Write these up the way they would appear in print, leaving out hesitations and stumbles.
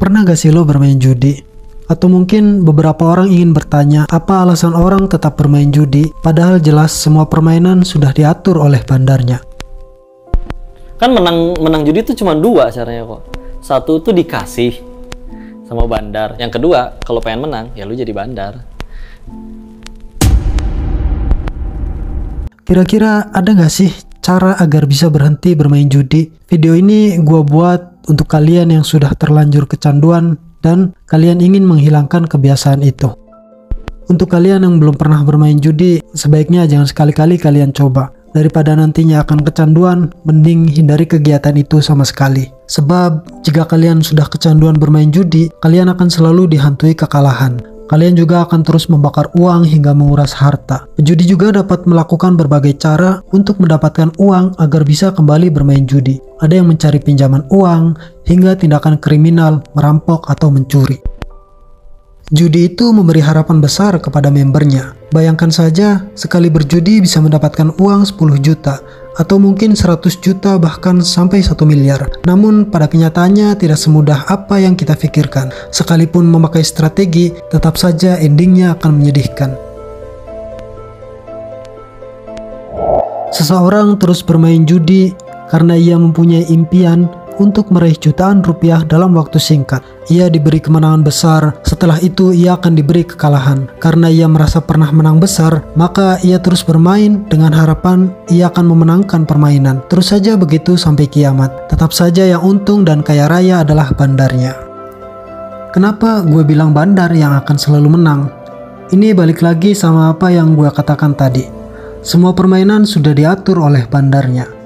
Pernah gak sih lo bermain judi? Atau mungkin beberapa orang ingin bertanya, apa alasan orang tetap bermain judi padahal jelas semua permainan sudah diatur oleh bandarnya? Kan menang judi itu cuma dua caranya kok. Satu tuh dikasih sama bandar. Yang kedua, kalau pengen menang, ya lu jadi bandar. Kira-kira ada gak sih cara agar bisa berhenti bermain judi? Video ini gua buat untuk kalian yang sudah terlanjur kecanduan dan kalian ingin menghilangkan kebiasaan itu. Untuk kalian yang belum pernah bermain judi, sebaiknya jangan sekali-kali kalian coba. Daripada nantinya akan kecanduan, mending hindari kegiatan itu sama sekali. Sebab jika kalian sudah kecanduan bermain judi, kalian akan selalu dihantui kekalahan. Kalian juga akan terus membakar uang hingga menguras harta. Pejudi juga dapat melakukan berbagai cara untuk mendapatkan uang agar bisa kembali bermain judi. Ada yang mencari pinjaman uang, hingga tindakan kriminal, merampok atau mencuri. Judi itu memberi harapan besar kepada membernya. Bayangkan saja, sekali berjudi bisa mendapatkan uang 10 juta, atau mungkin 100 juta bahkan sampai 1 miliar. Namun pada kenyataannya tidak semudah apa yang kita pikirkan. Sekalipun memakai strategi, tetap saja endingnya akan menyedihkan. Seseorang terus bermain judi karena ia mempunyai impian untuk meraih jutaan rupiah dalam waktu singkat. Ia diberi kemenangan besar, setelah itu ia akan diberi kekalahan. Karena ia merasa pernah menang besar, maka ia terus bermain dengan harapan ia akan memenangkan permainan. Terus saja begitu sampai kiamat. Tetap saja yang untung dan kaya raya adalah bandarnya. Kenapa gue bilang bandar yang akan selalu menang? Ini balik lagi sama apa yang gue katakan tadi. Semua permainan sudah diatur oleh bandarnya.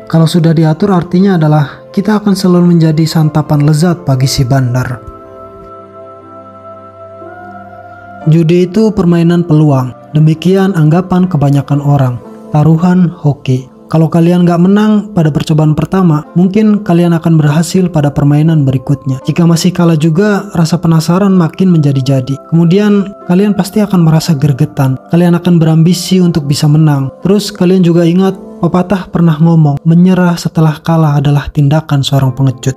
Kalau sudah diatur artinya adalah kita akan selalu menjadi santapan lezat bagi si bandar. Judi itu permainan peluang. Demikian anggapan kebanyakan orang. Taruhan hoki. Kalau kalian gak menang pada percobaan pertama, mungkin kalian akan berhasil pada permainan berikutnya. Jika masih kalah juga, rasa penasaran makin menjadi-jadi. Kemudian kalian pasti akan merasa gregetan. Kalian akan berambisi untuk bisa menang. Terus kalian juga ingat, pepatah pernah ngomong, menyerah setelah kalah adalah tindakan seorang pengecut.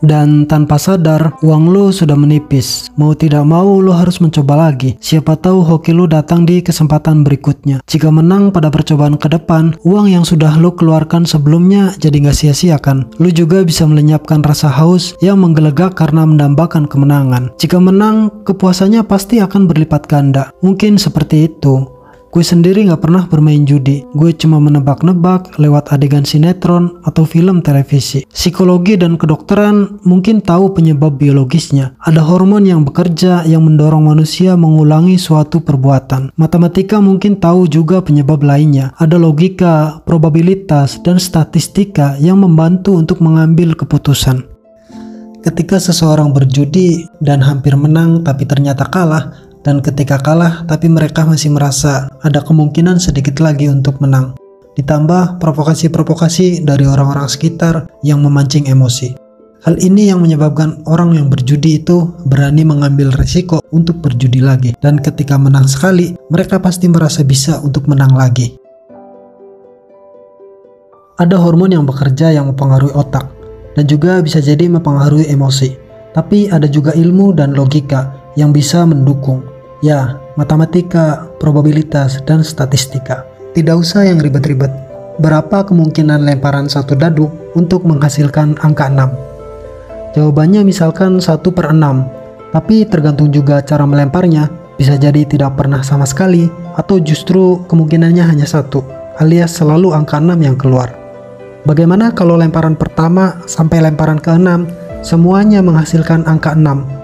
Dan tanpa sadar, uang lo sudah menipis. Mau tidak mau lo harus mencoba lagi. Siapa tahu hoki lo datang di kesempatan berikutnya. Jika menang pada percobaan ke depan, uang yang sudah lo keluarkan sebelumnya jadi gak sia-sia kan. Lo juga bisa melenyapkan rasa haus yang menggelegak karena mendambakan kemenangan. Jika menang, kepuasannya pasti akan berlipat ganda. Mungkin seperti itu. Gue sendiri gak pernah bermain judi. Gue cuma menebak-nebak lewat adegan sinetron atau film televisi. Psikologi dan kedokteran mungkin tahu penyebab biologisnya. Ada hormon yang bekerja yang mendorong manusia mengulangi suatu perbuatan. Matematika mungkin tahu juga penyebab lainnya. Ada logika, probabilitas, dan statistika yang membantu untuk mengambil keputusan. Ketika seseorang berjudi dan hampir menang tapi ternyata kalah, dan ketika kalah tapi mereka masih merasa ada kemungkinan sedikit lagi untuk menang. Ditambah provokasi-provokasi dari orang-orang sekitar yang memancing emosi. Hal ini yang menyebabkan orang yang berjudi itu berani mengambil resiko untuk berjudi lagi. Dan ketika menang sekali, mereka pasti merasa bisa untuk menang lagi. Ada hormon yang bekerja yang mempengaruhi otak dan juga bisa jadi mempengaruhi emosi. Tapi ada juga ilmu dan logika yang bisa mendukung. Ya, matematika, probabilitas, dan statistika. Tidak usah yang ribet-ribet. Berapa kemungkinan lemparan satu dadu untuk menghasilkan angka 6? Jawabannya misalkan 1/6. Tapi tergantung juga cara melemparnya. Bisa jadi tidak pernah sama sekali, atau justru kemungkinannya hanya 1, alias selalu angka 6 yang keluar. Bagaimana kalau lemparan pertama sampai lemparan ke-6 semuanya menghasilkan angka 6?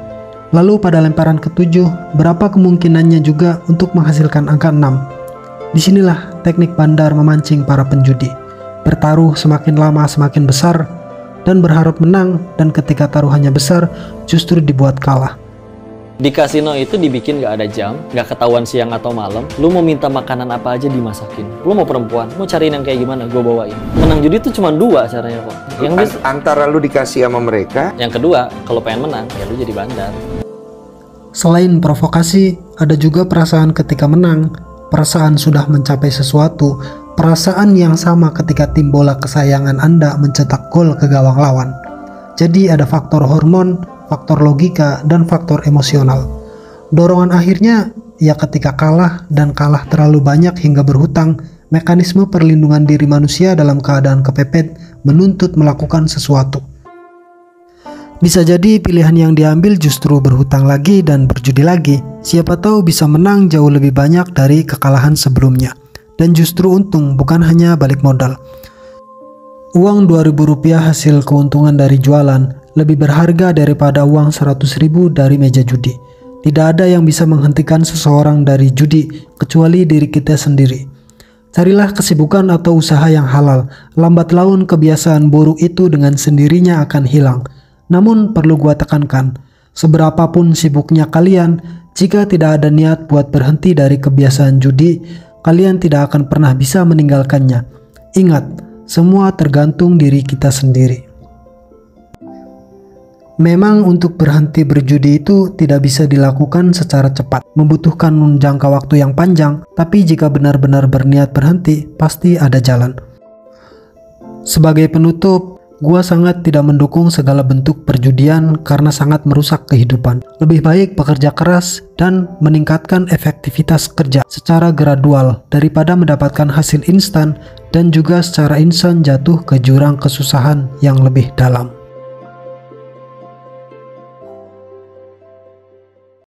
Lalu pada lemparan ke-7, berapa kemungkinannya juga untuk menghasilkan angka 6? Disinilah teknik bandar memancing para penjudi. Bertaruh semakin lama semakin besar, dan berharap menang, dan ketika taruhannya besar, justru dibuat kalah. Di kasino itu dibikin gak ada jam, gak ketahuan siang atau malam. Lu mau minta makanan apa aja dimasakin. Lu mau perempuan, mau cariin yang kayak gimana, gue bawain. Menang judi itu cuma dua caranya kok. Yang antara lu dikasih sama mereka. Yang kedua, kalau pengen menang, ya lu jadi bandar. Selain provokasi, ada juga perasaan ketika menang. perasaan sudah mencapai sesuatu, perasaan yang sama ketika tim bola kesayangan Anda mencetak gol ke gawang lawan. Jadi ada faktor hormon, faktor logika, dan faktor emosional. Dorongan akhirnya ya ketika kalah dan kalah terlalu banyak hingga berhutang, mekanisme perlindungan diri manusia dalam keadaan kepepet menuntut melakukan sesuatu. Bisa jadi pilihan yang diambil justru berhutang lagi dan berjudi lagi. Siapa tahu bisa menang jauh lebih banyak dari kekalahan sebelumnya. Dan justru untung, bukan hanya balik modal. Uang Rp2.000 hasil keuntungan dari jualan lebih berharga daripada uang Rp100.000 dari meja judi. Tidak ada yang bisa menghentikan seseorang dari judi kecuali diri kita sendiri. Carilah kesibukan atau usaha yang halal. Lambat laun kebiasaan buruk itu dengan sendirinya akan hilang. Namun perlu gua tekankan, seberapapun sibuknya kalian, jika tidak ada niat buat berhenti dari kebiasaan judi, kalian tidak akan pernah bisa meninggalkannya. Ingat, semua tergantung diri kita sendiri. Memang untuk berhenti berjudi itu tidak bisa dilakukan secara cepat, membutuhkan jangka waktu yang panjang, tapi jika benar-benar berniat berhenti, pasti ada jalan. Sebagai penutup, gua sangat tidak mendukung segala bentuk perjudian karena sangat merusak kehidupan. Lebih baik bekerja keras dan meningkatkan efektivitas kerja secara gradual daripada mendapatkan hasil instan dan juga secara instan jatuh ke jurang kesusahan yang lebih dalam.